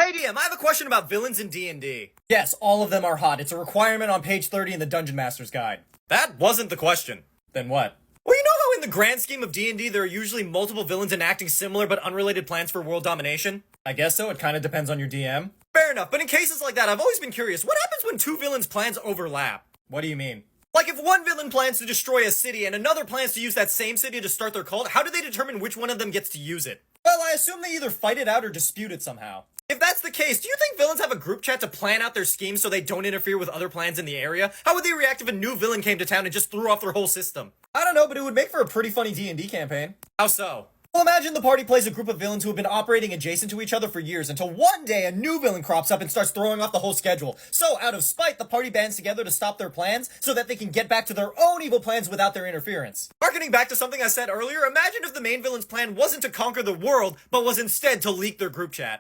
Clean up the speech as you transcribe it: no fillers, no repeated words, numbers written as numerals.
Hey DM, I have a question about villains in D&D. Yes, all of them are hot. It's a requirement on page 30 in the Dungeon Master's Guide. That wasn't the question. Then what? Well, you know how in the grand scheme of D&D there are usually multiple villains enacting similar but unrelated plans for world domination? I guess so. It kind of depends on your DM. Fair enough, but in cases like that, I've always been curious, what happens when two villains' plans overlap? What do you mean? Like if one villain plans to destroy a city and another plans to use that same city to start their cult, how do they determine which one of them gets to use it? Well, I assume they either fight it out or dispute it somehow. If that's the case, do you think villains have a group chat to plan out their schemes so they don't interfere with other plans in the area? How would they react if a new villain came to town and just threw off their whole system? I don't know, but it would make for a pretty funny D&D campaign. How so? Well, imagine the party plays a group of villains who have been operating adjacent to each other for years until one day a new villain crops up and starts throwing off the whole schedule. So, out of spite, the party bands together to stop their plans so that they can get back to their own evil plans without their interference. Harkening back to something I said earlier, imagine if the main villain's plan wasn't to conquer the world, but was instead to leak their group chat.